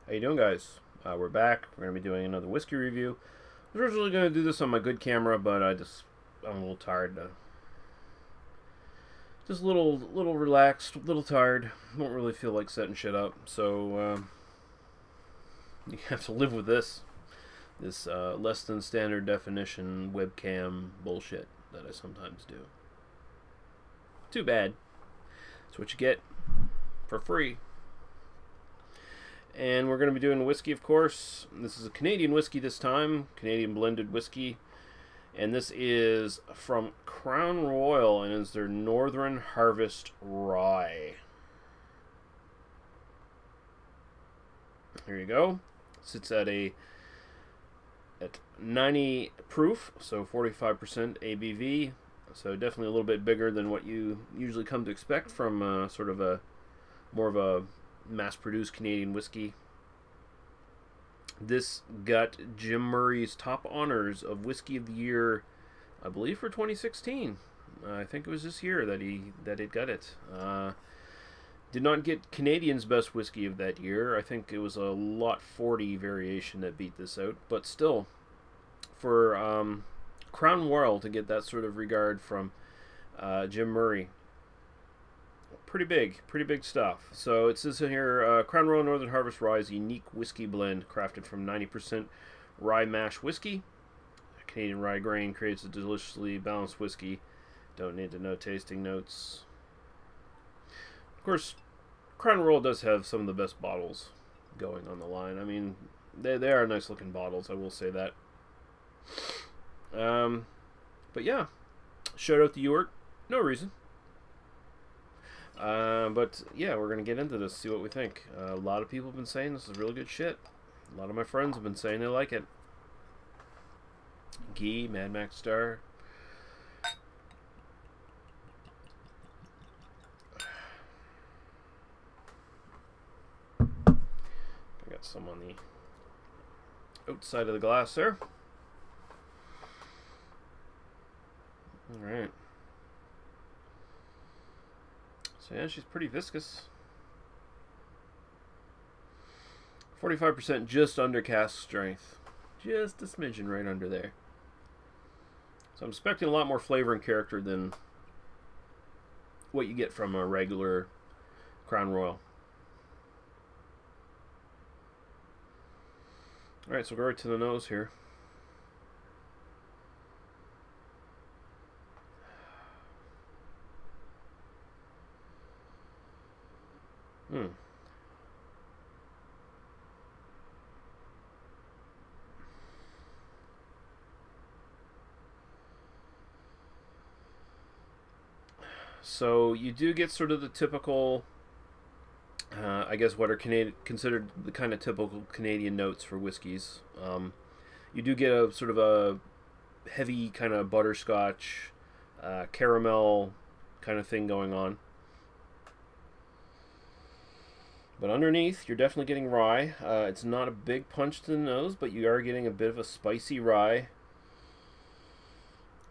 How you doing, guys? We're back. We're gonna be doing another whiskey review. I was originally gonna do this on my good camera, but I'm a little tired. Just a little relaxed, a little tired. Don't really feel like setting shit up, so you have to live with this less than standard definition webcam bullshit that I sometimes do. Too bad. That's what you get for free. And we're going to be doing whiskey, of course. This is a Canadian whiskey this time, Canadian blended whiskey. And this is from Crown Royal, and is their Northern Harvest Rye. Here you go. Sits at 90 proof, so 45% ABV. So definitely a little bit bigger than what you usually come to expect from sort of a more of a mass-produced Canadian whiskey. This got Jim Murray's top honors of Whiskey of the Year, I believe, for 2016. I think it was this year that it got it. Did not get Canadian's best whiskey of that year. I think it was a Lot 40 variation that beat this out. But still, for Crown Royal to get that sort of regard from Jim Murray, pretty big stuff. So it says in here, Crown Royal Northern Harvest Rye is a unique whiskey blend crafted from 90% rye mash whiskey. Canadian rye grain creates a deliciously balanced whiskey. Don't need to know tasting notes. Of course, Crown Royal does have some of the best bottles going on the line. I mean, they are nice looking bottles, I will say that. But yeah, shout out to York. No reason. But yeah, we're gonna get into this, see what we think. A lot of people have been saying this is really good shit. A lot of my friends have been saying they like it. Guy, Mad Max Star. I got some on the outside of the glass there. All right. So yeah, she's pretty viscous. 45% just under cask strength. Just a smidgen right under there. So I'm expecting a lot more flavor and character than what you get from a regular Crown Royal. Alright, so we'll go right to the nose here. So you do get sort of the typical, I guess what are considered the kind of typical Canadian notes for whiskeys. You do get a sort of a heavy kind of butterscotch, caramel kind of thing going on. But underneath, you're definitely getting rye. It's not a big punch to the nose, but you are getting a bit of a spicy rye.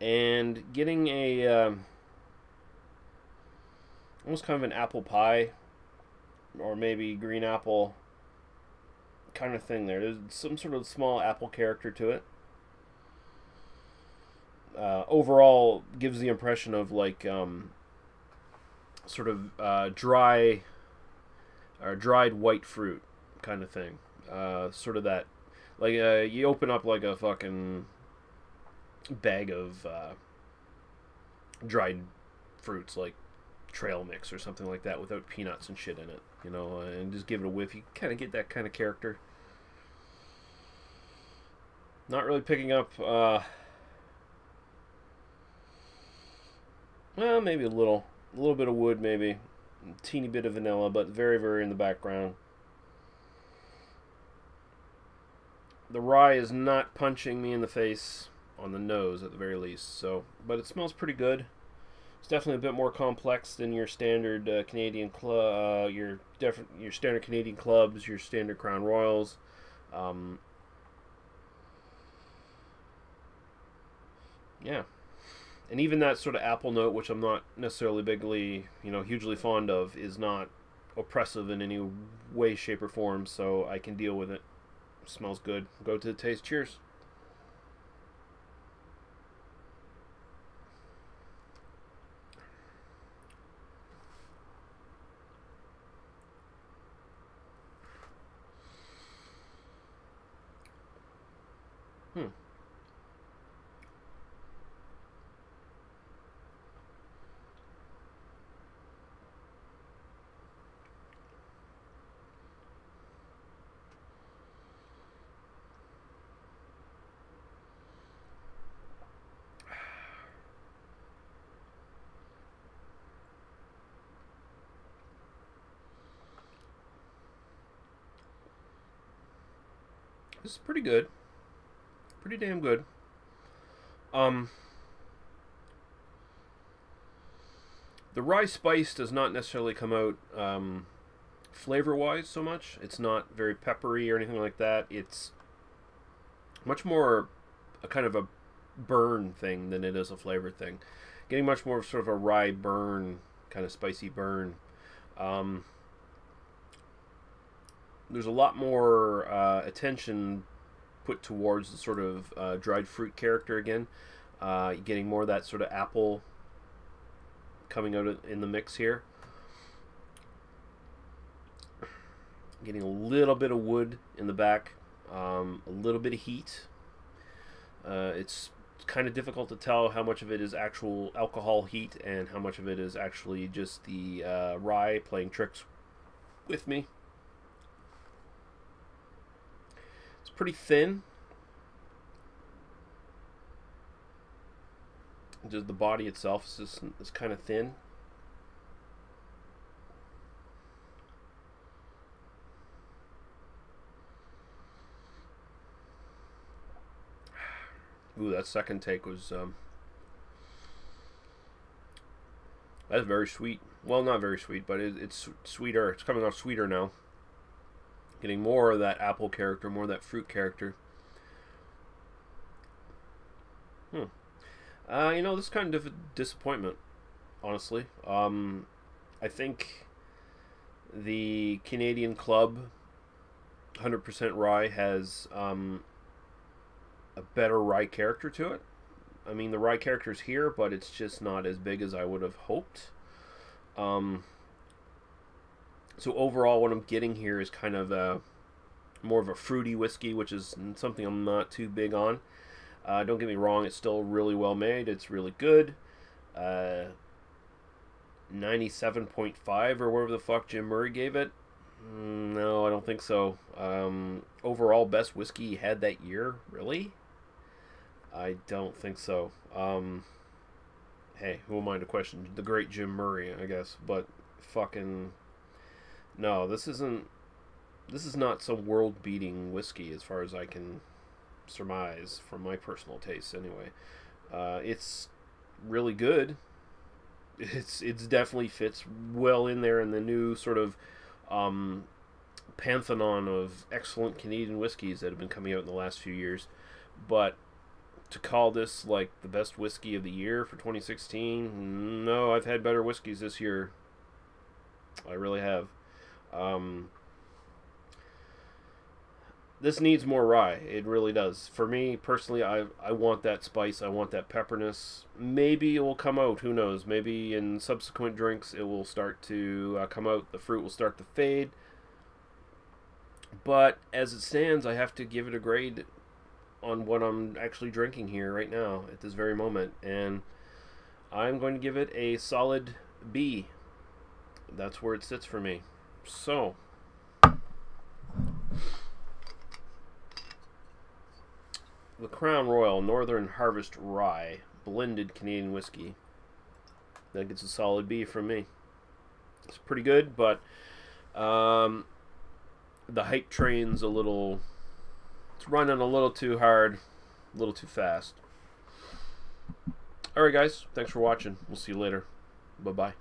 And getting a almost kind of an apple pie, or maybe green apple kind of thing there. There's some sort of small apple character to it. Overall, gives the impression of like sort of dry or dried white fruit kind of thing. Sort of that, like you open up like a fucking bag of dried fruits, like trail mix or something like that, without peanuts and shit in it, you know, and just give it a whiff. You kind of get that kind of character. Not really picking up, well, maybe a little bit of wood, maybe a teeny bit of vanilla, but very in the background. The rye is not punching me in the face on the nose at the very least, so, but it smells pretty good. It's definitely a bit more complex than your standard Canadian club, your standard Canadian clubs, your standard Crown Royals. Yeah, and even that sort of apple note, which I'm not necessarily hugely fond of, is not oppressive in any way, shape, or form, so I can deal with it. Smells good. Go to the taste. Cheers. This is pretty good. Pretty damn good. The rye spice does not necessarily come out flavor-wise so much. It's not very peppery or anything like that. It's much more a kind of a burn thing than it is a flavor thing. Getting much more of sort of a rye burn, kind of spicy burn. There's a lot more attention put towards the sort of dried fruit character again. Getting more of that sort of apple coming out in the mix here. Getting a little bit of wood in the back, a little bit of heat. It's kind of difficult to tell how much of it is actual alcohol heat and how much of it is actually just the rye playing tricks with me. It's pretty thin. Just the body itself is kind of thin. Ooh, that second take was that's very sweet. Well, not very sweet, but it's sweeter. It's coming off sweeter now. Getting more of that apple character, more of that fruit character. You know, this is kind of a disappointment, honestly. I think the Canadian Club 100% rye has a better rye character to it. I mean, the rye character's here, but it's just not as big as I would have hoped. So overall, what I'm getting here is kind of more of a fruity whiskey, which is something I'm not too big on. Don't get me wrong, it's still really well made. It's really good. 97.5 or whatever the fuck Jim Murray gave it. No, I don't think so. Overall, best whiskey he had that year? Really? I don't think so. Hey, who am I to question? The great Jim Murray, I guess. But fucking... No, this is not some world-beating whiskey as far as I can surmise from my personal tastes anyway. It's really good. It's definitely fits well in there in the new sort of pantheon of excellent Canadian whiskeys that have been coming out in the last few years. But to call this like the best whiskey of the year for 2016, no, I've had better whiskeys this year. I really have. This needs more rye. It really does. For me, personally, I want that spice. I want that pepperness. Maybe it will come out. Who knows? Maybe in subsequent drinks it will start to come out. The fruit will start to fade. But as it stands, I have to give it a grade on what I'm actually drinking here right now at this very moment. And I'm going to give it a solid B. That's where it sits for me. So... the Crown Royal Northern Harvest Rye blended Canadian whiskey. That gets a solid B from me. It's pretty good, but the hype train's a little... it's running a little too hard, a little too fast. Alright guys, thanks for watching. We'll see you later. Bye-bye.